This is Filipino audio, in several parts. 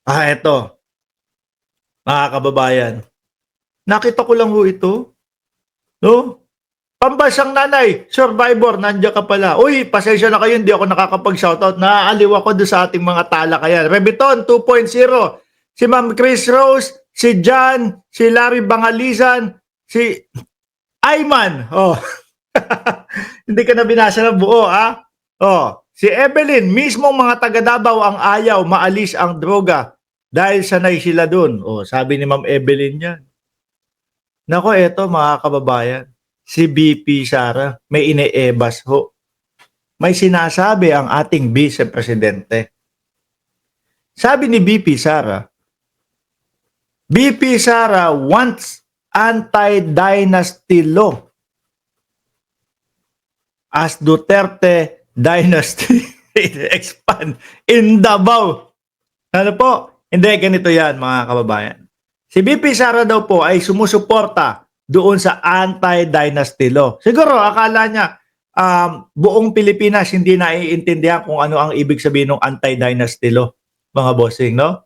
Eto, mga kababayan. Nakita ko lang ho ito, no? Pambansang nanay, survivor, nandiyan ka pala. Uy, pasensya na kayo, hindi ako nakakapag-shoutout. Naaaliw ako doon sa ating mga talakayan. Rebeton 2.0, si Ma'am Chris Rose, si John, si Larry Bangalisan, si Ayman. Oh, hindi ka na binasa ng buo, ha? Oh, si Evelyn, mismong mga taga Davao ang ayaw maalis ang droga dahil sanay sila doon. Oh, sabi ni Ma'am Evelyn yan. Nako, eto mga kababayan, si BP Sara, may ine-ebas ho. May sinasabi ang ating Vice Presidente. Sabi ni BP Sara, BP Sara wants anti-dynasty law as Duterte dynasty expand in Davao. Ano po? Hindi, ganito yan mga kababayan. Si BP Sara daw po ay sumusuporta doon sa anti-dynasty law. Siguro akala niya buong Pilipinas hindi naiintindihan kung ano ang ibig sabihin ng anti-dynasty law, mga bossing, no?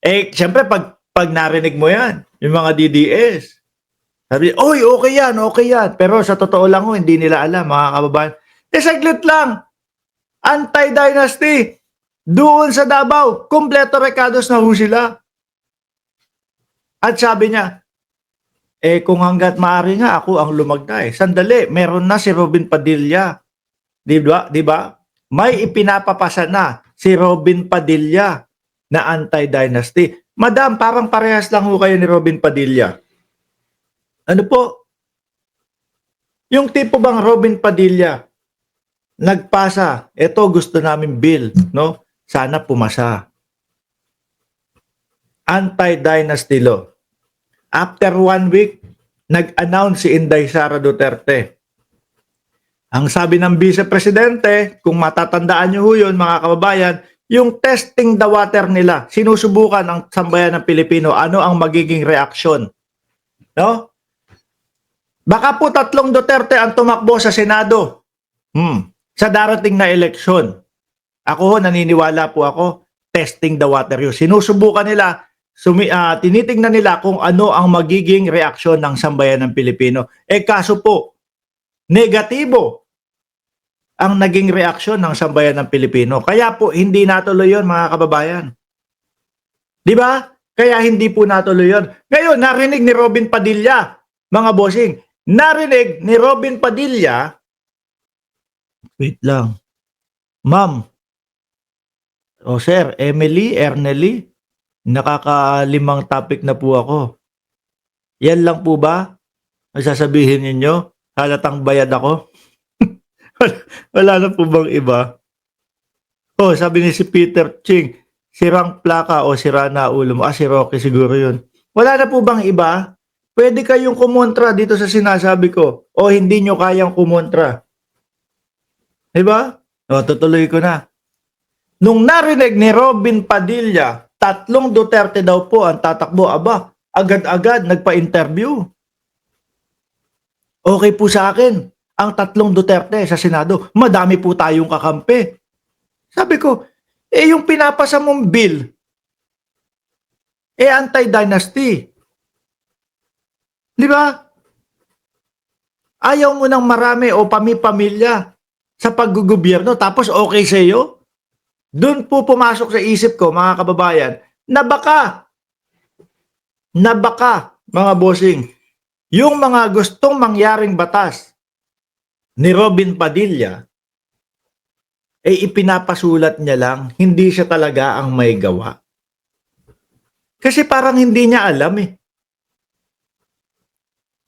Siyempre pag narinig mo yan, yung mga DDS, sabi, oy, okay yan, okay yan. Pero sa totoo lang ho, hindi nila alam, mga kababayan. Saglit lang, anti-dynasty, doon sa Davao, kompleto recados na ho sila. At sabi niya, kung hanggat maaari nga ako ang lumagda Sandali, meron na si Robin Padilla. Di ba? Di ba? May ipinapapasa na si Robin Padilla na anti-dynasty. Madam, parang parehas lang ho kayo ni Robin Padilla. Ano po? Yung tipo bang Robin Padilla nagpasa, ito gusto namin bill, no? Sana pumasa. Anti-dynasty law. After 1 week, nag-announce si Inday Sara Duterte. Ang sabi ng Vice Presidente, kung matatandaan nyo ho yun, mga kababayan, yung testing the water nila, sinusubukan ng sambayan ng Pilipino, ano ang magiging reaksyon. No? Baka po 3 Duterte ang tumakbo sa Senado sa darating na eleksyon. Ako ho, naniniwala po ako, testing the water yun. Sinusubukan nila, tinitingnan nila kung ano ang magiging reaksyon ng sambayan ng Pilipino. Kaso po, negatibo ang naging reaksyon ng sambayan ng Pilipino. Kaya po, hindi natuloy yun, mga kababayan. Di ba? Kaya hindi po natuloy yun. Ngayon, narinig ni Robin Padilla, mga bossing, narinig ni Robin Padilla, wait lang, ma'am, sir, Emily, Ernely, nakaka-5 topic na po ako. Yan lang po ba? Ang sasabihin ninyo? Halatang bayad ako? Wala na po bang iba? Sabi ni si Peter Ching, sirang plaka o sira na ulo mo. Si Rocky siguro yun. Wala na po bang iba? Pwede kayong kumontra dito sa sinasabi ko o hindi nyo kayang kumontra. Diba? Tutuloy ko na. Nung narinig ni Robin Padilla, 3 Duterte daw po ang tatakbo. Aba, agad-agad nagpa-interview. Okay po sa akin, ang 3 Duterte sa Senado. Madami po tayong kakampi. Sabi ko, yung pinapasa mong bill, anti-dynasty. Di ba? Ayaw mo ng marami o pamilya sa paggugobyerno tapos okay sa iyo? Doon po pumasok sa isip ko, mga kababayan, na baka, mga bossing, yung mga gustong mangyaring batas ni Robin Padilla, ipinapasulat niya lang, hindi siya talaga ang may gawa. Kasi parang hindi niya alam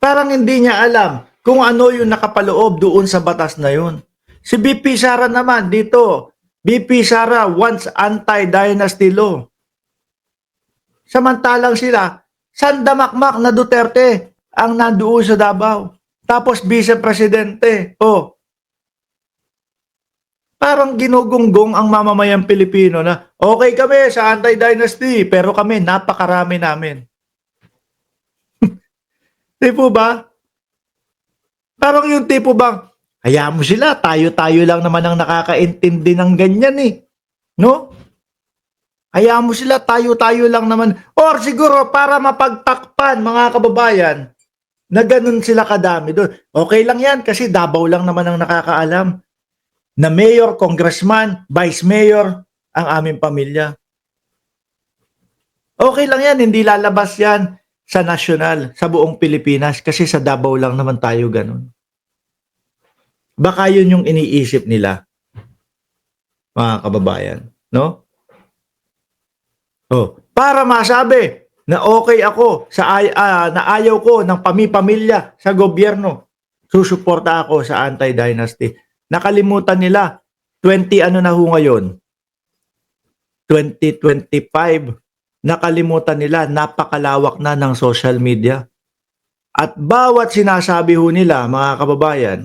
Parang hindi niya alam kung ano yung nakapaloob doon sa batas na yun. Si BP Sara naman dito, BP Sara wants anti-dynasty law. Samantalang sila, sandamakmak na Duterte ang nandoon sa Davao. Tapos Vice Presidente. Parang ginugunggong ang mamamayang Pilipino na okay kami sa anti-dynasty pero kami napakarami namin. Di po ba? Parang yung tipo bang, hayaan mo sila, tayo-tayo lang naman ang nakakaintindi ng ganyan No? Hayaan mo sila, tayo-tayo lang naman. Or siguro para mapagtakpan, mga kababayan, na ganun sila kadami doon. Okay lang yan kasi Davao lang naman ang nakakaalam na mayor, congressman, vice mayor ang aming pamilya. Okay lang yan, hindi lalabas yan sa nasyonal, sa buong Pilipinas kasi sa Davao lang naman tayo ganun. Baka yun yung iniisip nila, mga kababayan, no? Oh, para masabi na okay ako na ayaw ko ng pamilya sa gobyerno, susuporta ako sa anti-dynasty. Nakalimutan nila 20 ano na ho ngayon? 2025. Nakalimutan nila napakalawak na ng social media. At bawat sinasabi ho nila, mga kababayan,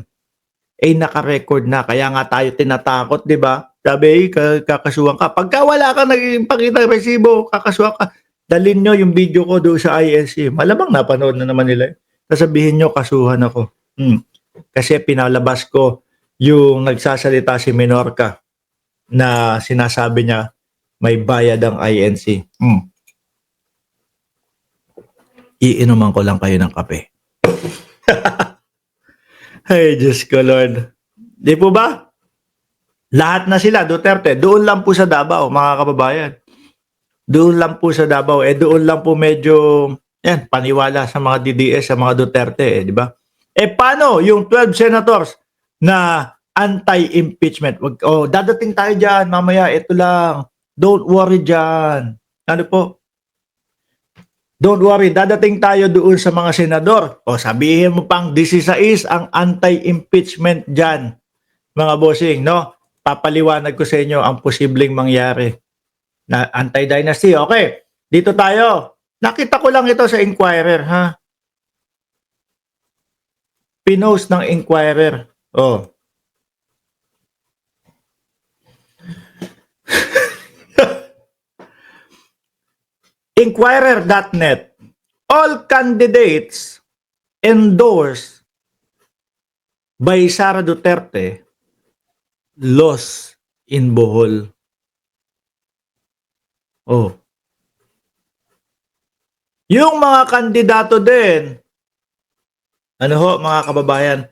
ay naka-record na. Kaya nga tayo tinatakot, 'di ba? Sabi, kakasuhan ka. Pagka wala kang nagpakita ng resibo, kakasuhan ka. Dalhin nyo yung video ko doon sa ISC. Malamang napanood na naman nila. Sasabihin nyo, kasuhan ako. Kasi pinalabas ko yung nagsasalita si Menorca na sinasabi niya may bayad ang INC. Iinuman ko lang kayo ng kape. Ay, Diyos ko Lord. Di po ba? Lahat na sila, Duterte, doon lang po sa Davao, mga kababayan. Doon lang po sa Davao. Doon lang po medyo, paniwala sa mga DDS, sa mga Duterte, di ba? Paano yung 12 senators na anti-impeachment? Dadating tayo dyan, mamaya, ito lang. Don't worry dyan. Ano po? Don't worry, dadating tayo doon sa mga senador. Sabihin mo pang 16 ang anti-impeachment dyan, mga bossing, no? Papaliwanag ko sa inyo ang posibleng mangyari na anti-dynasty. Okay, dito tayo. Nakita ko lang ito sa Inquirer, ha? Pinost ng Inquirer. Inquirer.net. All candidates endorsed by Sara Duterte lost in Bohol. Yung mga kandidato din, mga kababayan,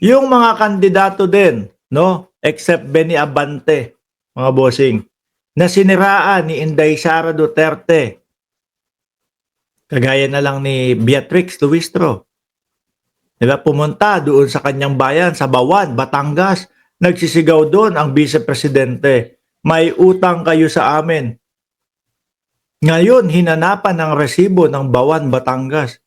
yung mga kandidato din, no, except Benny Abante, mga bossing, na siniraan ni Inday Sara Duterte, kagaya na lang ni Beatrix Luistro. Diba, pumunta doon sa kanyang bayan, sa Bawan, Batangas, nagsisigaw doon ang vice-presidente, may utang kayo sa amin. Ngayon, hinanapan ng resibo ng Bawan, Batangas.